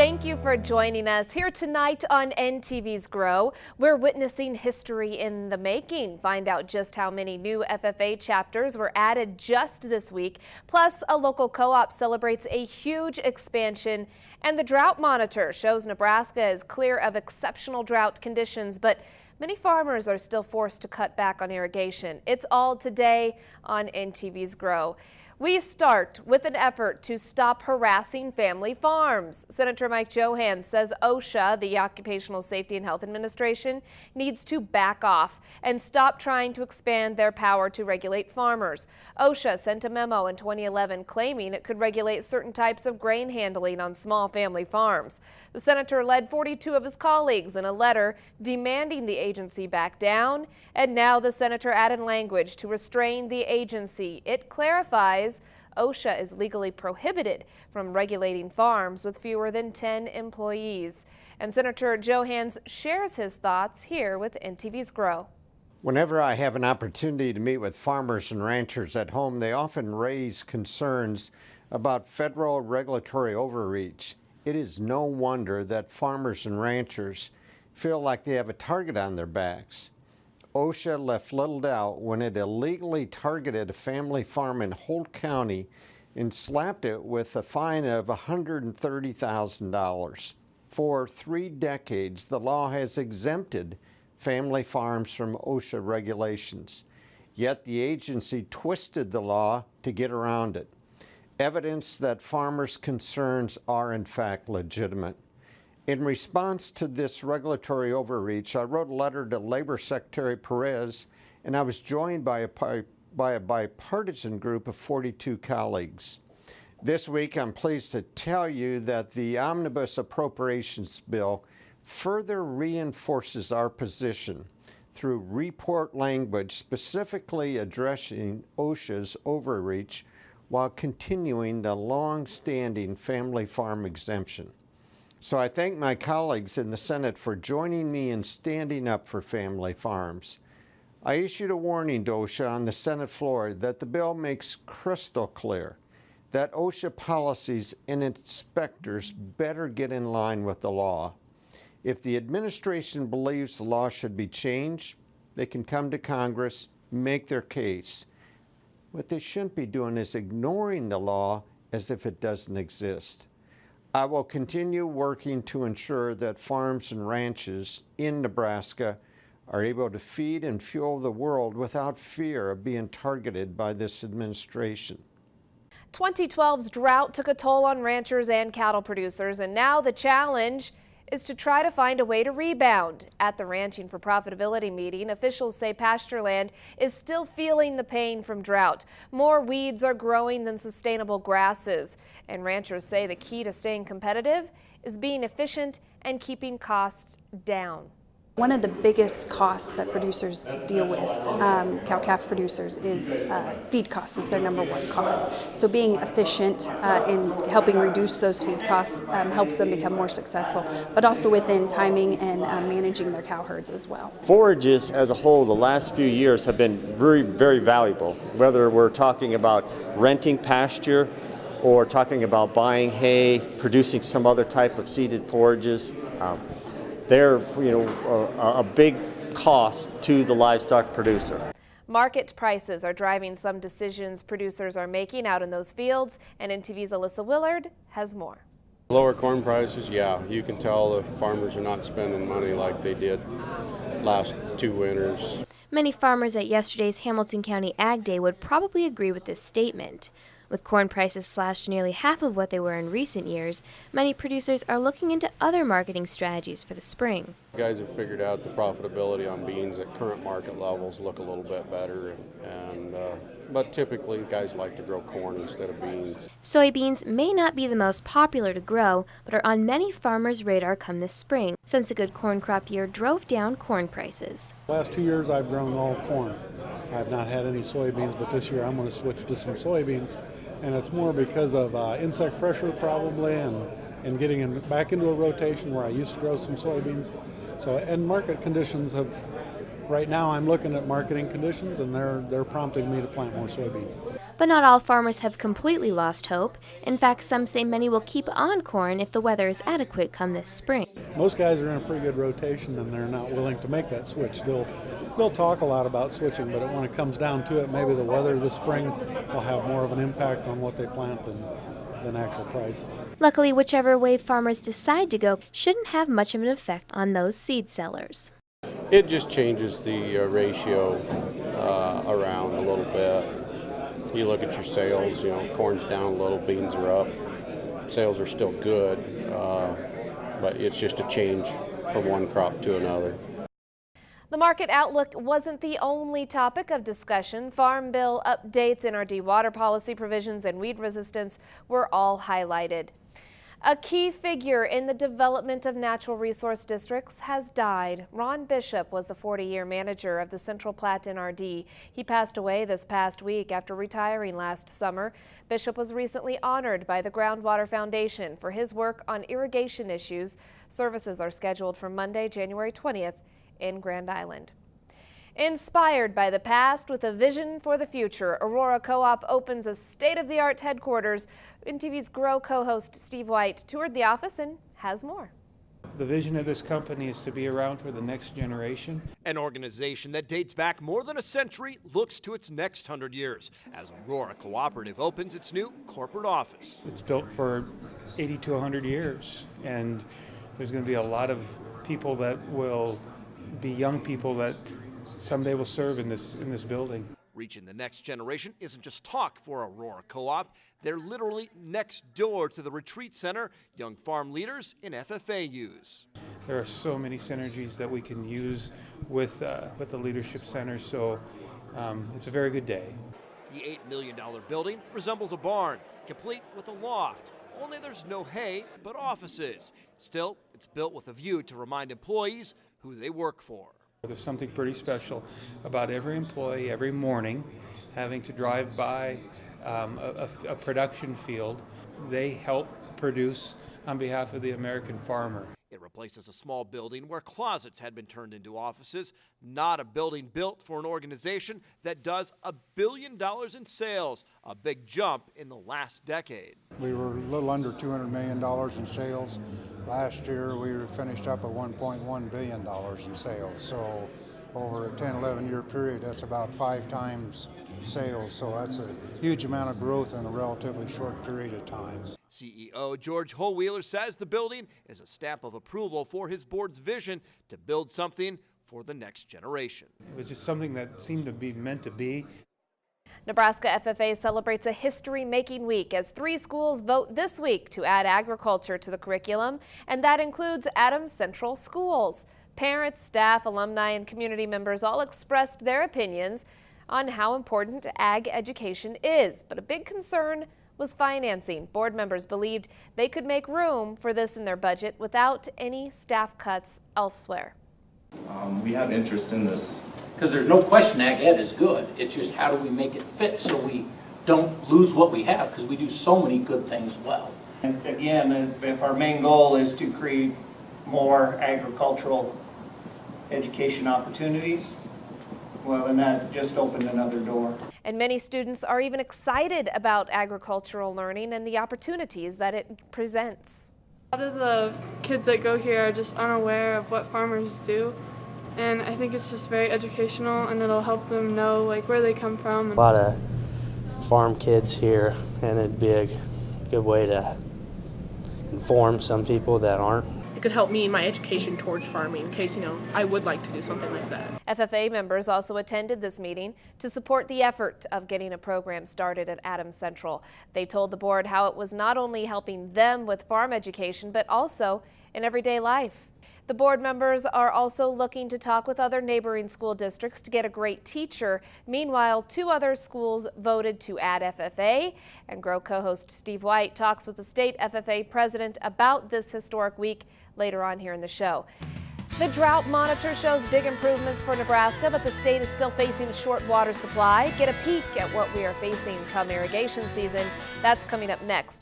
Thank you for joining us here tonight on NTV's Grow. We're witnessing history in the making. Find out just how many new FFA chapters were added just this week. Plus, a local co-op celebrates a huge expansion, and the drought monitor shows Nebraska is clear of exceptional drought conditions, but many farmers are still forced to cut back on irrigation. It's all today on NTV's Grow. We start with an effort to stop harassing family farms. Senator Mike Johanns says OSHA, the Occupational Safety and Health Administration, needs to back off and stop trying to expand their power to regulate farmers. OSHA sent a memo in 2011 claiming it could regulate certain types of grain handling on small family farms. The senator led 42 of his colleagues in a letter demanding the agency back down, and now the senator added language to restrain the agency. It clarifies OSHA is legally prohibited from regulating farms with fewer than 10 employees. And Senator Johanns shares his thoughts here with NTV's Grow. Whenever I have an opportunity to meet with farmers and ranchers at home, they often raise concerns about federal regulatory overreach. It is no wonder that farmers and ranchers feel like they have a target on their backs. OSHA left little doubt when it illegally targeted a family farm in Holt County and slapped it with a fine of $130,000. For 3 decades, the law has exempted family farms from OSHA regulations, yet the agency twisted the law to get around it. Evidence that farmers' concerns are in fact legitimate. In response to this regulatory overreach, I wrote a letter to Labor Secretary Perez, and I was joined by a bipartisan group of 42 colleagues. This week, I'm pleased to tell you that the Omnibus Appropriations Bill further reinforces our position through report language specifically addressing OSHA's overreach while continuing the long-standing family farm exemption. So I thank my colleagues in the Senate for joining me in standing up for family farms. I issued a warning to OSHA on the Senate floor that the bill makes crystal clear that OSHA policies and inspectors better get in line with the law. If the administration believes the law should be changed, they can come to Congress, make their case. What they shouldn't be doing is ignoring the law as if it doesn't exist. I will continue working to ensure that farms and ranches in Nebraska are able to feed and fuel the world without fear of being targeted by this administration. 2012's drought took a toll on ranchers and cattle producers, and now the challenge is to try to find a way to rebound. At the Ranching for Profitability meeting, officials say pasture land is still feeling the pain from drought. More weeds are growing than sustainable grasses, and ranchers say the key to staying competitive is being efficient and keeping costs down. One of the biggest costs that producers deal with, cow-calf producers, is feed costs is their number one cost. So being efficient in helping reduce those feed costs helps them become more successful, but also within timing and managing their cow herds as well. Forages as a whole the last few years have been very, very valuable, whether we're talking about renting pasture or talking about buying hay, producing some other type of seeded forages. They're a big cost to the livestock producer. Market prices are driving some decisions producers are making out in those fields, and NTV's Alyssa Willard has more. Lower corn prices, yeah, you can tell the farmers are not spending money like they did last 2 winters. Many farmers at yesterday's Hamilton County Ag Day would probably agree with this statement. With corn prices slashed to nearly half of what they were in recent years, many producers are looking into other marketing strategies for the spring. Guys have figured out the profitability on beans at current market levels look a little bit better, but typically guys like to grow corn instead of beans. Soybeans may not be the most popular to grow, but are on many farmers' radar come this spring, since a good corn crop year drove down corn prices. The last 2 years I've grown all corn. I've not had any soybeans, but this year I'm going to switch to some soybeans. And it's more because of insect pressure probably and getting back into a rotation where I used to grow some soybeans. So, and market conditions have right now I'm looking at marketing conditions, and they're prompting me to plant more soybeans. But not all farmers have completely lost hope. In fact, some say many will keep on corn if the weather is adequate come this spring. Most guys are in a pretty good rotation, and they're not willing to make that switch. They'll talk a lot about switching, but when it comes down to it, maybe the weather this spring will have more of an impact on what they plant than actual price. Luckily, whichever way farmers decide to go shouldn't have much of an effect on those seed sellers. It just changes the ratio around a little bit. You look at your sales, corn's down a little, beans are up. Sales are still good, but it's just a change from one crop to another. The market outlook wasn't the only topic of discussion. Farm Bill updates, NRD water policy provisions, and weed resistance were all highlighted. A key figure in the development of natural resource districts has died. Ron Bishop was the 40-year manager of the Central Platte NRD. He passed away this past week after retiring last summer. Bishop was recently honored by the Groundwater Foundation for his work on irrigation issues. Services are scheduled for Monday, January 20th in Grand Island. Inspired by the past with a vision for the future, Aurora Co-op opens a state-of-the-art headquarters. NTV's Grow co-host Steve White toured the office and has more. The vision of this company is to be around for the next generation. An organization that dates back more than a century looks to its next 100 years as Aurora Cooperative opens its new corporate office. It's built for 80 to 100 years, and there's going to be a lot of people that will be young people that someday will serve in this building. Reaching the next generation isn't just talk for Aurora Co-op. They're literally next door to the retreat center young farm leaders in FFA use. There are so many synergies that we can use with the leadership center, so it's a very good day. The $8 million building resembles a barn, complete with a loft. Only there's no hay, but offices. Still, it's built with a view to remind employees who they work for. There's something pretty special about every employee every morning having to drive by a production field. They help produce on behalf of the American farmer. It replaces a small building where closets had been turned into offices, not a building built for an organization that does $1 billion in sales, a big jump in the last decade. We were a little under $200 million in sales. Last year we finished up at $1.1 billion in sales. So over a 10-11 year period, that's about 5 times sales. So that's a huge amount of growth in a relatively short period of time. CEO George Holwheeler says the building is a stamp of approval for his board's vision to build something for the next generation. It was just something that seemed to be meant to be. Nebraska FFA celebrates a history-making week as 3 schools vote this week to add agriculture to the curriculum, and that includes Adams Central Schools. Parents, staff, alumni, and community members all expressed their opinions on how important ag education is, but a big concern was financing. Board members believed they could make room for this in their budget without any staff cuts elsewhere. We have interest in this because there's no question ag ed is good. It's just how do we make it fit so we don't lose what we have, because we do so many good things well. And again, if our main goal is to create more agricultural education opportunities, well, then that just opened another door. And many students are even excited about agricultural learning and the opportunities that it presents. A lot of the kids that go here are just unaware of what farmers do, and I think it's just very educational, and it'll help them know where they come from. A lot of farm kids here, and it'd be a good way to inform some people that aren't. It could help me in my education towards farming in case, I would like to do something like that. FFA members also attended this meeting to support the effort of getting a program started at Adams Central. They told the board how it was not only helping them with farm education, but also in everyday life. The board members are also looking to talk with other neighboring school districts to get a great teacher. Meanwhile, 2 other schools voted to add FFA, and Grow co-host Steve White talks with the state FFA president about this historic week later on here in the show. The drought monitor shows big improvements for Nebraska, but the state is still facing a short water supply. Get a peek at what we are facing come irrigation season. That's coming up next.